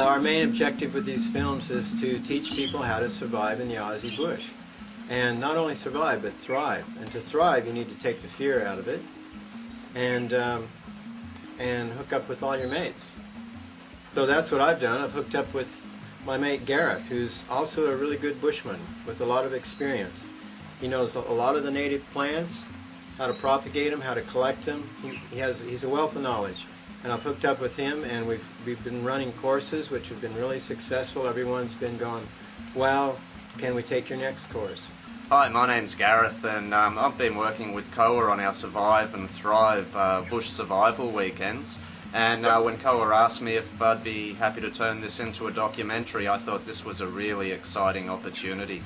Our main objective with these films is to teach people how to survive in the Aussie bush. And not only survive, but thrive. And to thrive, you need to take the fear out of it and hook up with all your mates. So that's what I've done. I've hooked up with my mate Gareth, who's also a really good bushman with a lot of experience. He knows a lot of the native plants, how to propagate them, how to collect them. He's a wealth of knowledge. And I've hooked up with him, and we've been running courses which have been really successful. Everyone's been going, wow, can we take your next course? Hi, my name's Gareth, and I've been working with KOA on our Survive and Thrive bush survival weekends. And when KOA asked me if I'd be happy to turn this into a documentary, I thought this was a really exciting opportunity.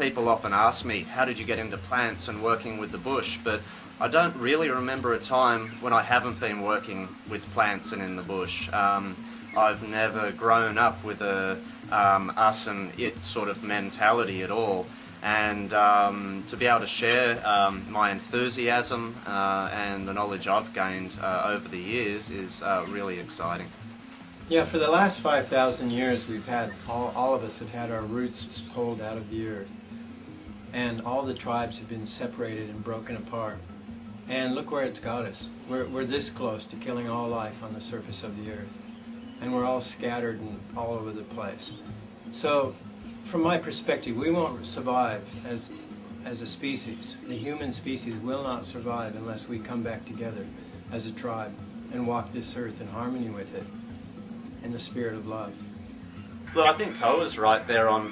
People often ask me, how did you get into plants and working with the bush? But I don't really remember a time when I haven't been working with plants and in the bush. I've never grown up with a us and it sort of mentality at all. And to be able to share my enthusiasm and the knowledge I've gained over the years is really exciting. Yeah, for the last 5,000 years we've had, all of us have had our roots pulled out of the earth. And all the tribes have been separated and broken apart. And look where it's got us. We're this close to killing all life on the surface of the earth. And we're all scattered and all over the place. So, from my perspective, we won't survive as a species. The human species will not survive unless we come back together as a tribe and walk this earth in harmony with it, in the spirit of love. Look, I think KOA's right there on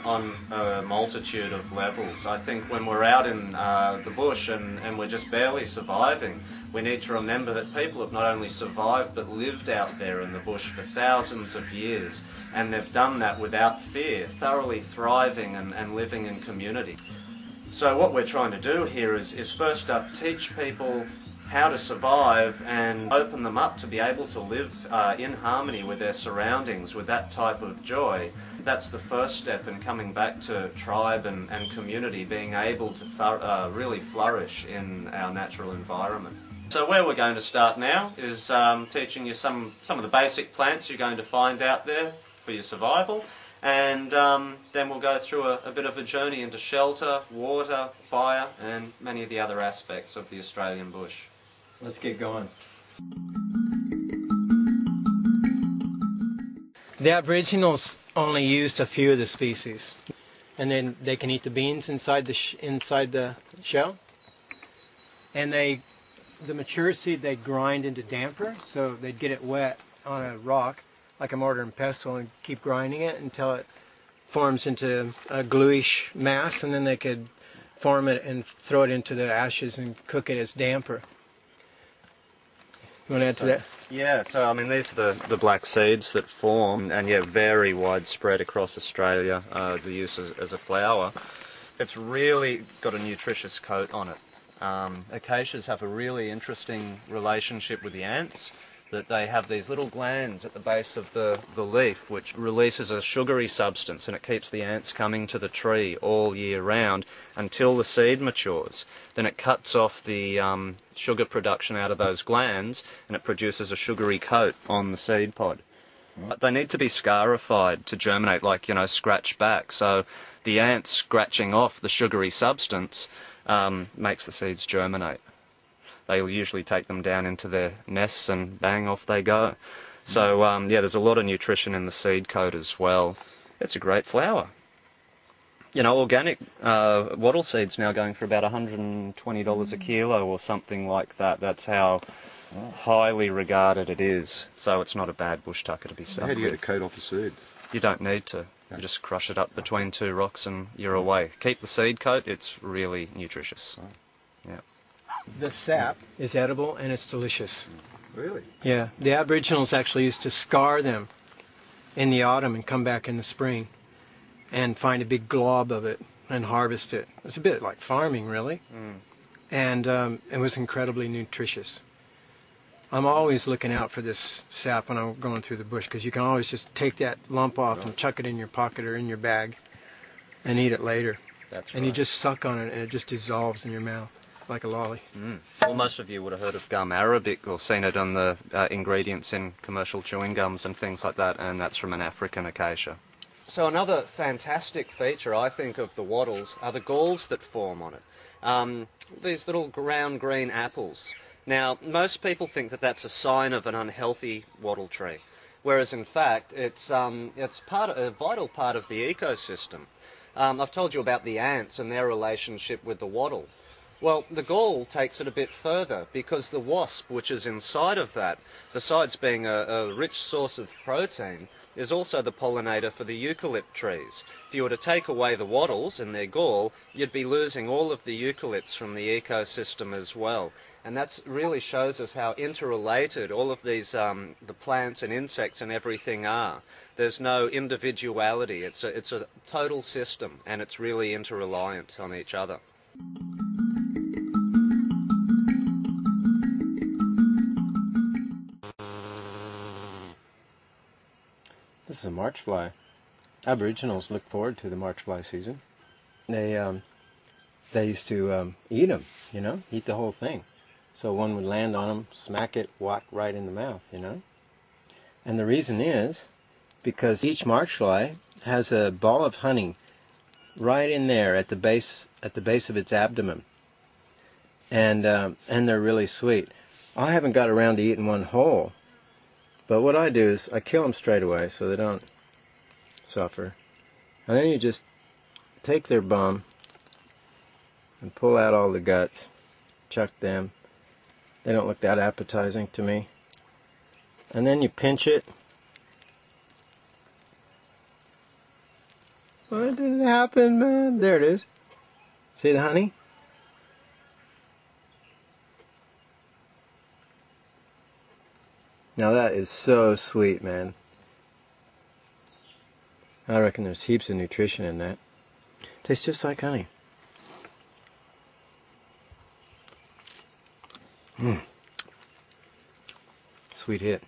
a multitude of levels. I think when we're out in the bush and we're just barely surviving, we need to remember that people have not only survived but lived out there in the bush for thousands of years, and they've done that without fear, thoroughly thriving and living in community. So what we're trying to do here is first up teach people how to survive and open them up to be able to live in harmony with their surroundings, with that type of joy. That's the first step in coming back to tribe and community, being able to really flourish in our natural environment. So where we're going to start now is teaching you some of the basic plants you're going to find out there for your survival, and then we'll go through a bit of a journey into shelter, water, fire, and many of the other aspects of the Australian bush. Let's get going. The Aboriginals only used a few of the species, and then they can eat the beans inside the shell. And the mature seed they'd grind into damper, so they'd get it wet on a rock, like a mortar and pestle, and keep grinding it until it forms into a gluish mass, and then they could form it and throw it into the ashes and cook it as damper. You want to add to that? Yeah, so I mean these are the black seeds that form, and yeah, very widespread across Australia, the use as a flour. It's really got a nutritious coat on it. Acacias have a really interesting relationship with the ants, that they have these little glands at the base of the leaf which releases a sugary substance, and it keeps the ants coming to the tree all year round until the seed matures. Then it cuts off the sugar production out of those glands, and it produces a sugary coat on the seed pod. But they need to be scarified to germinate, like, you know, scratched back. So the ants scratching off the sugary substance makes the seeds germinate. They'll usually take them down into their nests and bang, off they go. So yeah, there's a lot of nutrition in the seed coat as well. It's a great flour. You know, organic wattle seeds now going for about $120 a kilo or something like that. That's how highly regarded it is. So it's not a bad bush tucker to be stuck with. How do you get the coat off the seed? You don't need to. You just crush it up between two rocks and you're away. Keep the seed coat, it's really nutritious. Yeah. The sap is edible and it's delicious. Really? Yeah. The Aboriginals actually used to scar them in the autumn and come back in the spring and find a big glob of it and harvest it. It's a bit like farming, really. And it was incredibly nutritious. I'm always looking out for this sap when I'm going through the bush, because you can always just take that lump off and chuck it in your pocket or in your bag and eat it later. That's and right. you just suck on it and it just dissolves in your mouth. like a lolly. Well, most of you would have heard of gum arabic or seen it on the ingredients in commercial chewing gums and things like that, and that's from an African acacia. So another fantastic feature, I think, of the wattles are the galls that form on it. These little round green apples. Now, most people think that that's a sign of an unhealthy wattle tree, whereas in fact it's a vital part of the ecosystem. I've told you about the ants and their relationship with the wattle. Well, the gall takes it a bit further because the wasp, which is inside of that, besides being a rich source of protein, is also the pollinator for the eucalypt trees. If you were to take away the wattles and their gall, you'd be losing all of the eucalypts from the ecosystem as well. And that really shows us how interrelated all of these, the plants and insects and everything are. There's no individuality. It's a total system, and it's really interreliant on each other. This is a march fly. Aboriginals look forward to the march fly season. They used to eat them, you know, eat the whole thing. So one would land on them, smack it, whack right in the mouth, you know. And the reason is because each march fly has a ball of honey right in there at the base of its abdomen, and they're really sweet. I haven't got around to eating one whole. But what I do is I kill them straight away so they don't suffer. And then you just take their bum and pull out all the guts, chuck them. They don't look that appetizing to me. And then you pinch it. What did happen, man? There it is. See the honey? Now that is so sweet, man. I reckon there's heaps of nutrition in that. Tastes just like honey. Sweet hit.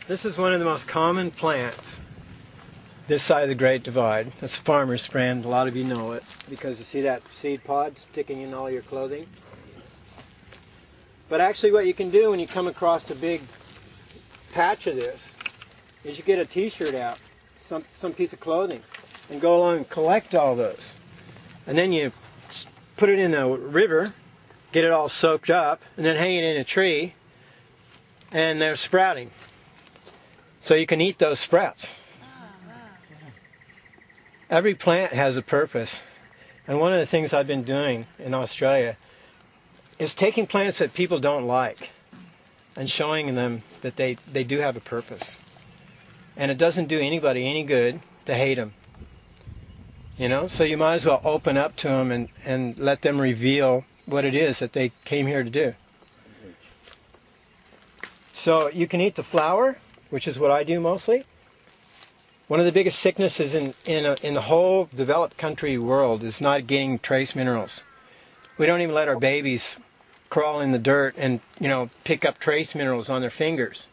This is one of the most common plants this side of the Great Divide. It's farmer's friend. A lot of you know it because you see that seed pod sticking in all your clothing. But actually what you can do when you come across a big patch of this is you get a t-shirt out, some piece of clothing, and go along and collect all those. And then you put it in a river, get it all soaked up, and then hang it in a tree, and they're sprouting. So you can eat those sprouts. Every plant has a purpose. And one of the things I've been doing in Australia is taking plants that people don't like and showing them that they do have a purpose. And it doesn't do anybody any good to hate them. You know, so you might as well open up to them and let them reveal what it is that they came here to do. So you can eat the flower, which is what I do mostly. One of the biggest sicknesses in the whole developed country world is not getting trace minerals. We don't even let our babies crawl in the dirt and, you know, pick up trace minerals on their fingers.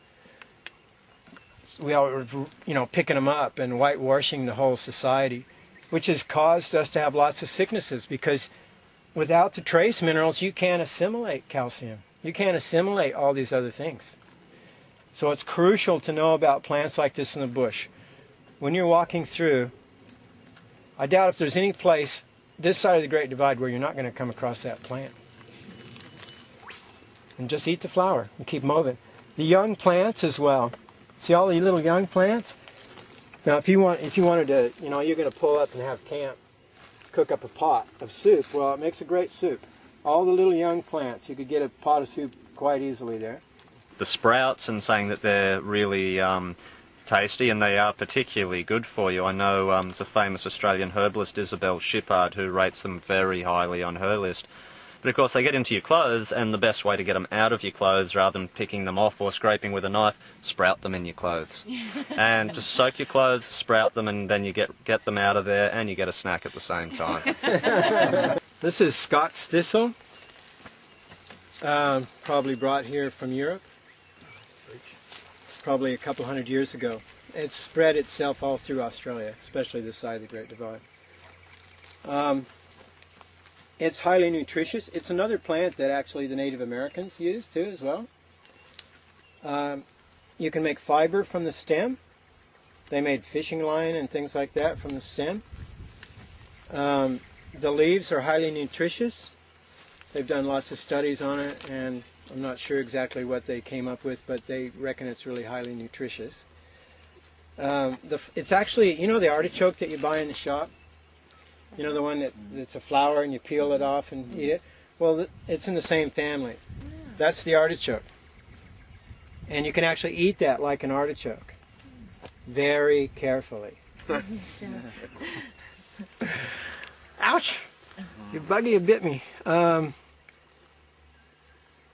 We are, you know, picking them up and whitewashing the whole society, which has caused us to have lots of sicknesses because without the trace minerals you can't assimilate calcium. You can't assimilate all these other things. So it's crucial to know about plants like this in the bush. When you're walking through, I doubt if there's any place this side of the Great Divide where you're not going to come across that plant. And just eat the flower and keep moving. The young plants as well. See all the little young plants? Now if you wanted to, you know, you're going to pull up and have camp, cook up a pot of soup. Well, it makes a great soup. All the little young plants, you could get a pot of soup quite easily there. The sprouts, and saying that they're really tasty, and they are particularly good for you. I know there's a famous Australian herbalist, Isabel Shippard, who rates them very highly on her list. But of course they get into your clothes, and the best way to get them out of your clothes, rather than picking them off or scraping with a knife, sprout them in your clothes. And just soak your clothes, sprout them, and then you get them out of there, and you get a snack at the same time. This is Scots thistle, probably brought here from Europe, probably a couple hundred years ago. It's spread itself all through Australia, especially this side of the Great Divide. It's highly nutritious. It's another plant that actually the Native Americans use too as well. You can make fiber from the stem. They made fishing line and things like that from the stem. The leaves are highly nutritious. They've done lots of studies on it, and I'm not sure exactly what they came up with, but they reckon it's really highly nutritious. It's actually, you know the artichoke that you buy in the shop? You know the one that's a flower and you peel it off and eat it? Well, it's in the same family. That's the artichoke. And you can actually eat that like an artichoke. Very carefully. Ouch! Your buggy bit me.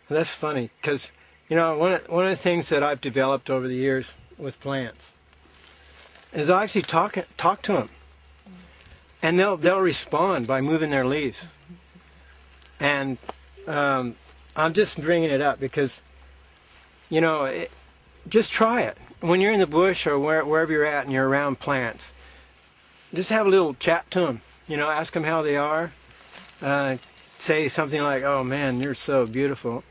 That's funny, because you know one of the things that I've developed over the years with plants is I actually talk to them, and they'll respond by moving their leaves. And I'm just bringing it up because you know just try it when you're in the bush or wherever you're at and you're around plants. Just have a little chat to them. You know, ask them how they are. Say something like, "Oh man, you're so beautiful,"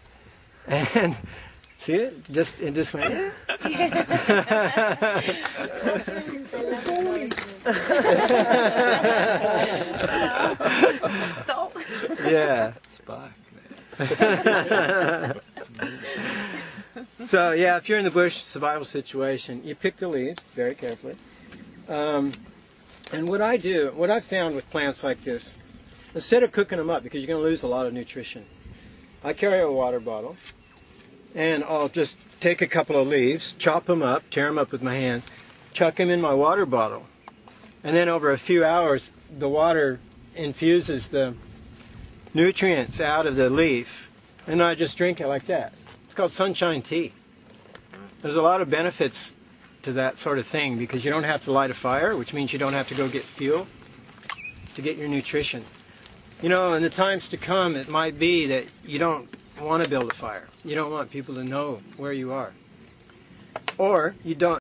and see it? It just went. Yeah. Spark, man. So yeah, if you're in the bush survival situation, you pick the leaves very carefully. And what I've found with plants like this, instead of cooking them up, because you're going to lose a lot of nutrition, I carry a water bottle, and I'll just take a couple of leaves, chop them up, tear them up with my hands, chuck them in my water bottle, and then over a few hours, the water infuses the nutrients out of the leaf, and I just drink it like that. It's called sunshine tea. There's a lot of benefits to that sort of thing because you don't have to light a fire, which means you don't have to go get fuel to get your nutrition. You know, in the times to come, it might be that you don't want to build a fire. You don't want people to know where you are. Or you don't